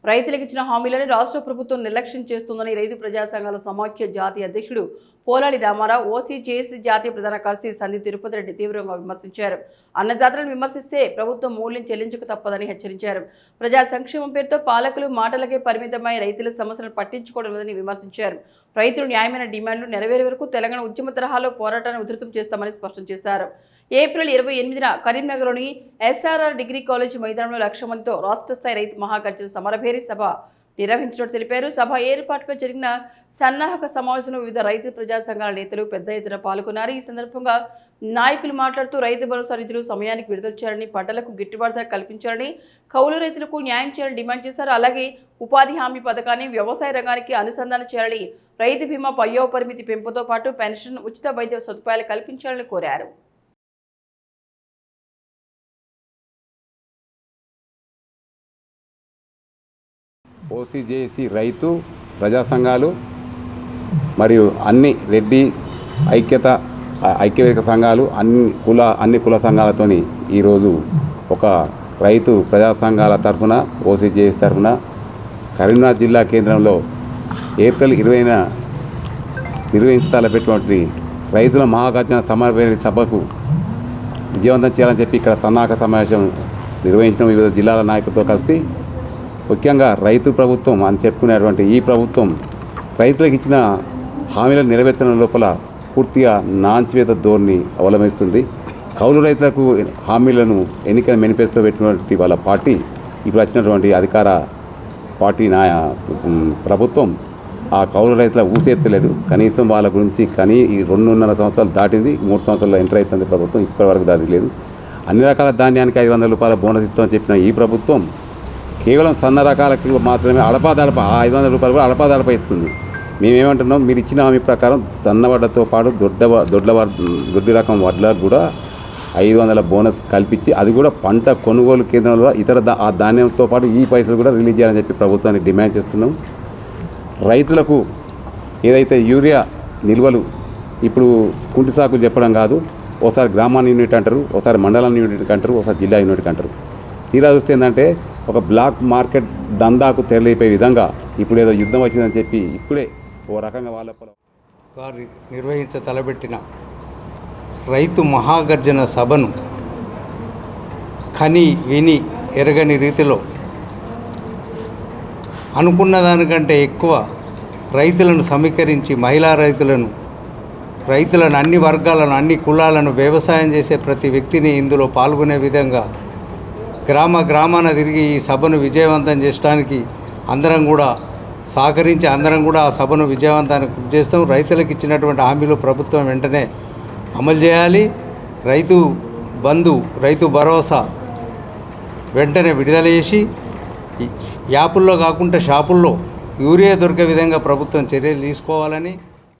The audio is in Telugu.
రైతులకు ఇచ్చిన హామీలను రాష్ట్ర ప్రభుత్వం నిర్లక్ష్యం చేస్తుందని రైతు ప్రజా సంఘాల సమాఖ్య జాతీయ అధ్యక్షుడు పోలాడి రామారావు, ఓసీజేఏసీ జాతీయ ప్రధాన కార్యదర్శి సంధి తిరుపతి రెడ్డి తీవ్రంగా విమర్శించారు. అన్నదాతలను విమర్శిస్తే ప్రభుత్వం మూల్యం చెల్లించక తప్పదని హెచ్చరించారు. ప్రజా సంక్షేమం పేరుతో పాలకులు మాటలకే పరిమితమై రైతుల సమస్యలను పట్టించుకోవడం లేదని విమర్శించారు. రైతులు న్యాయమైన డిమాండ్లు నెరవేరే వరకు తెలంగాణ ఉద్యమ తరహాలో పోరాటాన్ని ఉధృతం చేస్తామని స్పష్టం చేశారు. ఏప్రిల్ 28న కరీంనగర్లోని ఎస్ఆర్ఆర్ డిగ్రీ కాలేజ్ మైదానంలో 1,00,000 మందితో రాష్ట్ర స్థాయి రైతు మహాగర్జన సమరభేరి సభ నిర్వహించినట్టు తెలిపారు. సభ ఏర్పాటుపై జరిగిన సన్నాహక సమావేశంలో వివిధ రైతు ప్రజా సంఘాల నేతలు పెద్ద ఎత్తున పాల్గొన్నారు. ఈ సందర్భంగా నాయకులు మాట్లాడుతూ రైతు భరోసా నిధులు సమయానికి విడుదల చేయాలని, పంటలకు గిట్టుబాటు ధర కల్పించాలని, కౌలు రైతులకు న్యాయం చేయాలని డిమాండ్ చేశారు. అలాగే ఉపాధి హామీ పథకాన్ని వ్యవసాయ రంగానికి అనుసంధానం చేయాలని, రైతు బీమా పయ్యవ పరిమితి పెంపుతో పాటు పెన్షన్, ఉచిత వైద్య సదుపాయాలు కల్పించాలని కోరారు. ఓసీజేఏసీ రైతు ప్రజా సంఘాలు మరియు అన్ని రెడ్డి ఐక్యవేదిక సంఘాలు అన్ని కుల సంఘాలతోని ఈరోజు ఒక రైతు ప్రజా సంఘాల తరఫున ఓసీజేఏసీ తరఫున కరీంనగర్ జిల్లా కేంద్రంలో ఏప్రిల్ 20న నిర్వహించాలన్నటువంటి రైతుల మహాగర్జన సమరభేరి సభకు విజయవంతం చేయాలని చెప్పి ఇక్కడ సన్నాహక సమావేశం నిర్వహించిన వివిధ జిల్లాల నాయకులతో కలిసి ముఖ్యంగా రైతు ప్రభుత్వం అని చెప్పుకునేటువంటి ఈ ప్రభుత్వం రైతులకు ఇచ్చిన హామీలను నెరవేర్చడం లోపల పూర్తిగా నాన్స్వేత ధోరణి అవలంబిస్తుంది. కౌలు రైతులకు హామీలను ఎన్నికల మేనిఫెస్టోలో పెట్టినటువంటి వాళ్ళ పార్టీ ఇప్పుడు వచ్చినటువంటి అధికార పార్టీ ప్రభుత్వం ఆ కౌలు రైతుల ఊసెత్తలేదు. కనీసం వాళ్ళ గురించి ఈ 2.5 సంవత్సరాలు దాటింది, 3 సంవత్సరాల్లో ఎంటర్ అవుతుంది ప్రభుత్వం, ఇప్పటివరకు దాటి లేదు. అన్ని రకాల ధాన్యానికి 500 రూపాయల బోనస్ ఇస్తామని చెప్పిన ఈ ప్రభుత్వం కేవలం సన్న రకాలకు మాత్రమే అడపాదడప 500 రూపాయలు కూడా అడపాదడప ఇస్తుంది. మేమేమంటున్నాం, మీరు ఇచ్చిన హామీ ప్రకారం సన్నవడ్డతో పాటు దొడ్డి రకం వడ్లకు కూడా 500 బోనస్ కల్పించి అది కూడా పంట కొనుగోలు కేంద్రంలో ఆ ధాన్యంతో పాటు ఈ పైసలు కూడా రిలీజ్ చేయాలని చెప్పి ప్రభుత్వాన్ని డిమాండ్ చేస్తున్నాం. రైతులకు ఏదైతే యూరియా నిల్వలు ఇప్పుడు కుంటి సాకులు చెప్పడం కాదు, ఒకసారి గ్రామాన్ని యూనిట్ అంటారు, ఒకసారి మండలాన్ని యూనిట్ అంటారు, ఒకసారి జిల్లా యూనిట్ అంటారు. తీరా చూస్తే ఏంటంటే ఒక బ్లాక్ మార్కెట్ దందాకు తెరలిపోయే విధంగా ఇప్పుడు ఏదో యుద్ధం వచ్చిందని చెప్పి ఇప్పుడే ఓ రకంగా వారు తలపెట్టిన రైతు మహాగర్జన సభను కని విని ఎరగని రీతిలో అనుకున్న దానికంటే ఎక్కువ రైతులను సమీకరించి మహిళా రైతులను అన్ని వర్గాలను, అన్ని కులాలను, వ్యవసాయం చేసే ప్రతి వ్యక్తిని ఇందులో పాల్గొనే విధంగా గ్రామాన తిరిగి ఈ సభను విజయవంతం చేయడానికి అందరం కూడా సహకరించి అందరం కూడా ఆ సభను విజయవంతానికి కృషి చేస్తాం. రైతులకు ఇచ్చినటువంటి హామీలు ప్రభుత్వం వెంటనే అమలు చేయాలి. రైతు బంధు, రైతు భరోసా వెంటనే విడుదల చేసి యాపుల్లో కాకుండా షాపుల్లో యూరియా దొరికే విధంగా ప్రభుత్వం చర్యలు తీసుకోవాలని